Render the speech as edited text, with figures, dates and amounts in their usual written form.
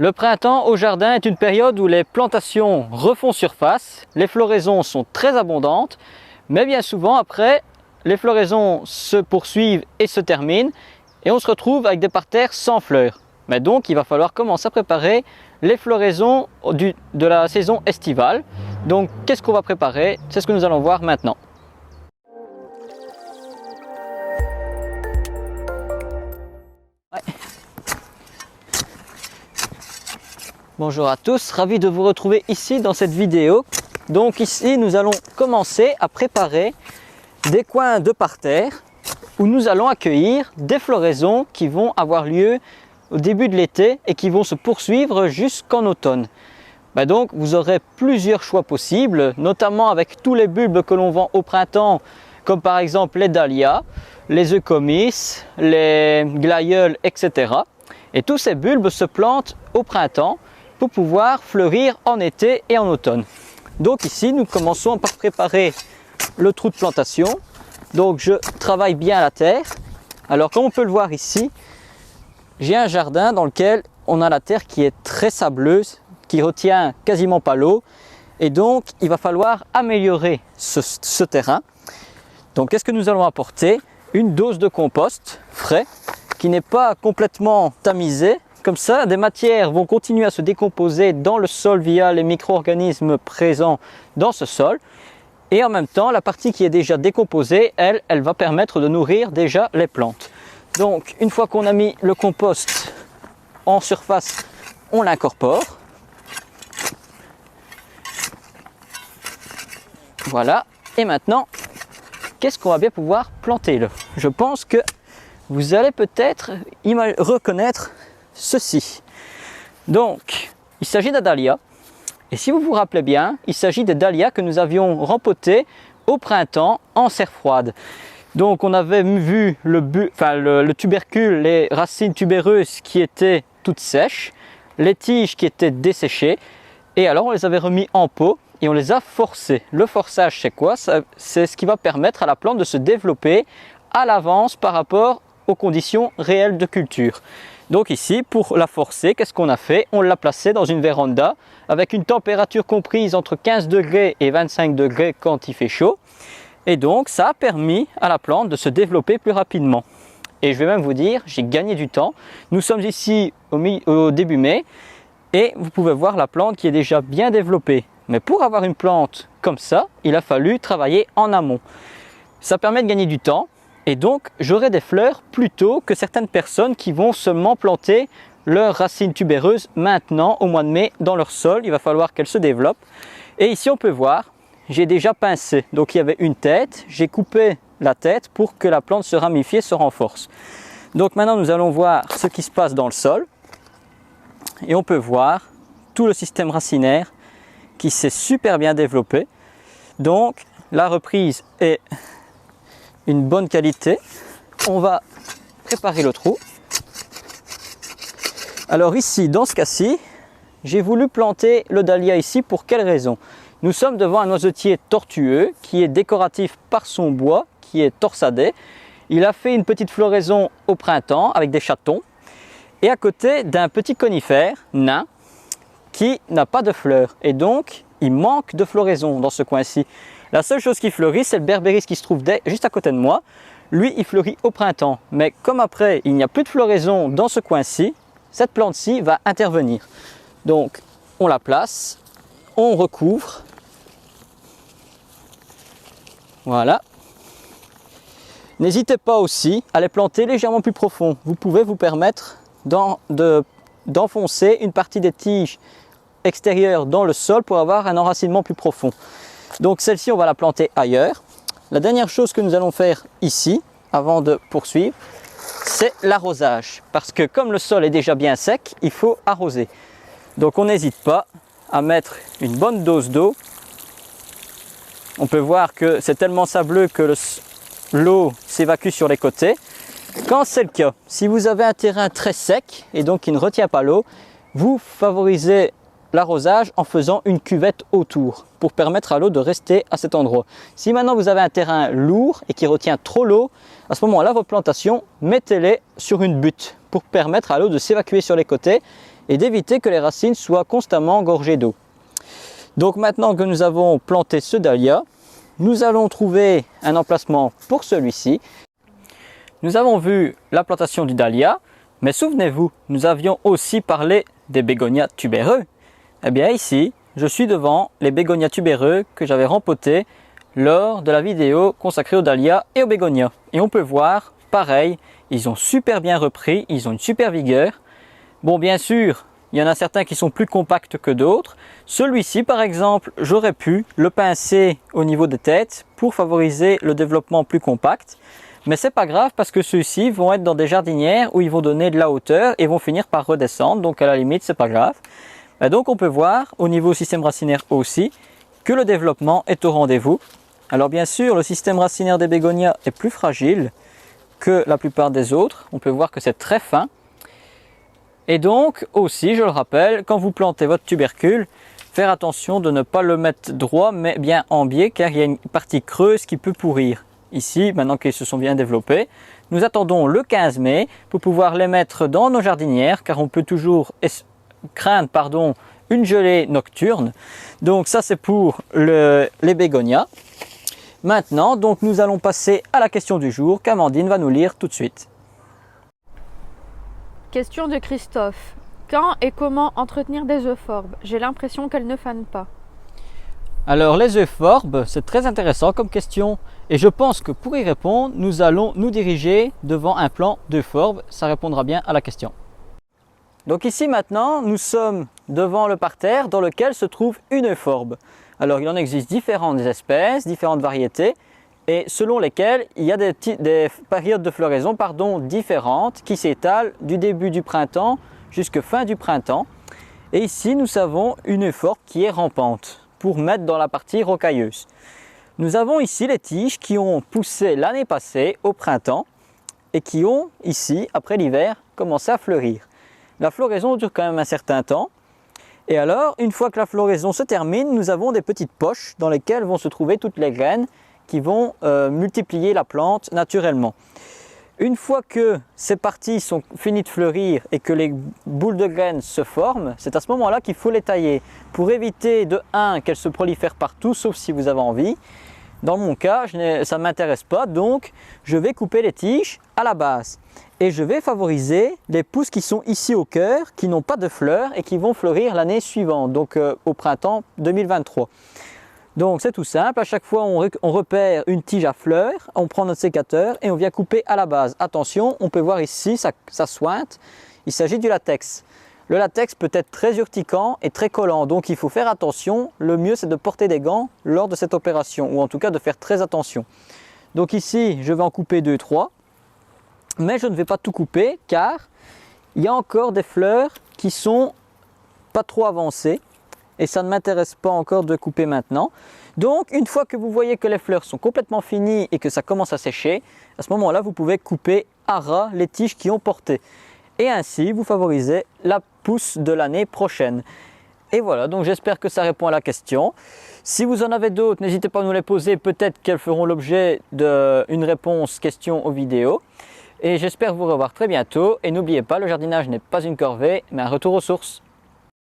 Le printemps au jardin est une période où les plantations refont surface, les floraisons sont très abondantes, mais bien souvent après, les floraisons se poursuivent et se terminent et on se retrouve avec des parterres sans fleurs. Mais donc il va falloir commencer à préparer les floraisons de la saison estivale. Donc qu'est-ce qu'on va préparer? C'est ce que nous allons voir maintenant. Bonjour à tous, ravi de vous retrouver ici dans cette vidéo. Donc ici nous allons commencer à préparer des coins de parterre où nous allons accueillir des floraisons qui vont avoir lieu au début de l'été et qui vont se poursuivre jusqu'en automne. Donc vous aurez plusieurs choix possibles, notamment avec tous les bulbes que l'on vend au printemps, comme par exemple les dahlias, les eucomis, les glaïeuls, etc. Et tous ces bulbes se plantent au printemps pour pouvoir fleurir en été et en automne. Donc ici nous commençons par préparer le trou de plantation. Donc je travaille bien la terre. Alors comme on peut le voir ici, j'ai un jardin dans lequel on a la terre qui est très sableuse, qui retient quasiment pas l'eau, et donc il va falloir améliorer ce terrain. Donc qu'est-ce que nous allons apporter? Une dose de compost frais qui n'est pas complètement tamisé. Comme ça, des matières vont continuer à se décomposer dans le sol via les micro-organismes présents dans ce sol. Et en même temps, la partie qui est déjà décomposée, elle va permettre de nourrir déjà les plantes. Donc, une fois qu'on a mis le compost en surface, on l'incorpore. Voilà. Et maintenant, qu'est-ce qu'on va bien pouvoir planter là? Je pense que vous allez peut-être reconnaître ceci. Donc, il s'agit d'un dahlia. Et si vous vous rappelez bien, il s'agit des dahlias que nous avions rempotés au printemps en serre froide. Donc, on avait vu le tubercule, les racines tubéreuses qui étaient toutes sèches, les tiges qui étaient desséchées. Et alors, on les avait remis en pot et on les a forcés. Le forçage, c'est quoi? C'est ce qui va permettre à la plante de se développer à l'avance par rapport aux conditions réelles de culture. Donc ici, pour la forcer, qu'est-ce qu'on a fait? On l'a placée dans une véranda avec une température comprise entre 15 degrés et 25 degrés quand il fait chaud. Et donc, ça a permis à la plante de se développer plus rapidement. Et je vais même vous dire, j'ai gagné du temps. Nous sommes ici au début mai et vous pouvez voir la plante qui est déjà bien développée. Mais pour avoir une plante comme ça, il a fallu travailler en amont. Ça permet de gagner du temps. Et donc, j'aurai des fleurs plus tôt que certaines personnes qui vont seulement planter leurs racines tubéreuses maintenant, au mois de mai, dans leur sol. Il va falloir qu'elles se développent. Et ici, on peut voir, j'ai déjà pincé. Donc, il y avait une tête. J'ai coupé la tête pour que la plante se ramifie et se renforce. Donc, maintenant, nous allons voir ce qui se passe dans le sol. Et on peut voir tout le système racinaire qui s'est super bien développé. Donc, la reprise est une bonne qualité. On va préparer le trou. Alors ici, dans ce cas-ci, j'ai voulu planter le dahlia ici pour quelle raison? Nous sommes devant un noisetier tortueux qui est décoratif par son bois, qui est torsadé. Il a fait une petite floraison au printemps avec des chatons et à côté d'un petit conifère nain qui n'a pas de fleurs et donc il manque de floraison dans ce coin-ci. La seule chose qui fleurit, c'est le berbéris qui se trouve juste à côté de moi. Lui, il fleurit au printemps. Mais comme après, il n'y a plus de floraison dans ce coin-ci, cette plante-ci va intervenir. Donc, on la place, on recouvre. Voilà. N'hésitez pas aussi à les planter légèrement plus profond. Vous pouvez vous permettre d'enfoncer une partie des tiges extérieures dans le sol pour avoir un enracinement plus profond. Donc celle-ci, on va la planter ailleurs. La dernière chose que nous allons faire ici, avant de poursuivre, c'est l'arrosage. Parce que comme le sol est déjà bien sec, il faut arroser. Donc on n'hésite pas à mettre une bonne dose d'eau. On peut voir que c'est tellement sableux que l'eau s'évacue sur les côtés. Quand c'est le cas, si vous avez un terrain très sec et donc qui ne retient pas l'eau, vous favorisez l'arrosage en faisant une cuvette autour pour permettre à l'eau de rester à cet endroit. Si maintenant vous avez un terrain lourd et qui retient trop l'eau, à ce moment-là, vos plantations, mettez-les sur une butte pour permettre à l'eau de s'évacuer sur les côtés et d'éviter que les racines soient constamment gorgées d'eau. Donc maintenant que nous avons planté ce dahlia, nous allons trouver un emplacement pour celui-ci. Nous avons vu la plantation du dahlia, mais souvenez-vous, nous avions aussi parlé des bégonias tubéreux. Eh bien ici, je suis devant les bégonias tubéreux que j'avais rempotés lors de la vidéo consacrée aux dahlias et aux bégonias. Et on peut voir, pareil, ils ont super bien repris, ils ont une super vigueur. Bon, bien sûr, il y en a certains qui sont plus compacts que d'autres. Celui-ci, par exemple, j'aurais pu le pincer au niveau des têtes pour favoriser le développement plus compact. Mais c'est pas grave parce que ceux-ci vont être dans des jardinières où ils vont donner de la hauteur et vont finir par redescendre. Donc à la limite, c'est pas grave. Et donc on peut voir au niveau système racinaire aussi que le développement est au rendez-vous. Alors bien sûr, le système racinaire des bégonias est plus fragile que la plupart des autres. On peut voir que c'est très fin. Et donc aussi, je le rappelle, quand vous plantez votre tubercule, faire attention de ne pas le mettre droit mais bien en biais car il y a une partie creuse qui peut pourrir. Ici, maintenant qu'ils se sont bien développés, nous attendons le 15 mai pour pouvoir les mettre dans nos jardinières car on peut toujours craindre une gelée nocturne. Donc ça c'est pour les bégonias. Maintenant, donc nous allons passer à la question du jour qu'Amandine va nous lire tout de suite. Question de Christophe. Quand et comment entretenir des euphorbes? J'ai l'impression qu'elles ne fanent pas. Alors les euphorbes, c'est très intéressant comme question et je pense que pour y répondre, nous allons nous diriger devant un plan d'euphorbes. Ça répondra bien à la question. Donc ici maintenant, nous sommes devant le parterre dans lequel se trouve une euphorbe. Alors il en existe différentes espèces, différentes variétés et selon lesquelles il y a des périodes de floraison différentes qui s'étalent du début du printemps jusqu'à fin du printemps. Et ici nous avons une euphorbe qui est rampante pour mettre dans la partie rocailleuse. Nous avons ici les tiges qui ont poussé l'année passée au printemps et qui ont ici, après l'hiver, commencé à fleurir. La floraison dure quand même un certain temps. Et alors, une fois que la floraison se termine, nous avons des petites poches dans lesquelles vont se trouver toutes les graines qui vont multiplier la plante naturellement. Une fois que ces parties sont finies de fleurir et que les boules de graines se forment, c'est à ce moment-là qu'il faut les tailler pour éviter de 1 qu'elles se prolifèrent partout, sauf si vous avez envie. Dans mon cas, ça ne m'intéresse pas, donc je vais couper les tiges à la base. Et je vais favoriser les pousses qui sont ici au cœur, qui n'ont pas de fleurs et qui vont fleurir l'année suivante, donc au printemps 2023. Donc c'est tout simple, à chaque fois on repère une tige à fleurs, on prend notre sécateur et on vient couper à la base. Attention, on peut voir ici, ça sointe, il s'agit du latex. Le latex peut être très urticant et très collant, donc il faut faire attention. Le mieux c'est de porter des gants lors de cette opération, ou en tout cas de faire très attention. Donc ici, je vais en couper 2-3, mais je ne vais pas tout couper car il y a encore des fleurs qui sont pas trop avancées. Et ça ne m'intéresse pas encore de couper maintenant. Donc une fois que vous voyez que les fleurs sont complètement finies et que ça commence à sécher, à ce moment-là vous pouvez couper à ras les tiges qui ont porté. Et ainsi vous favorisez la pousse de l'année prochaine. Et voilà, donc j'espère que ça répond à la question. Si vous en avez d'autres, n'hésitez pas à nous les poser, peut-être qu'elles feront l'objet d'une réponse question aux vidéos. Et j'espère vous revoir très bientôt. Et n'oubliez pas, le jardinage n'est pas une corvée, mais un retour aux sources.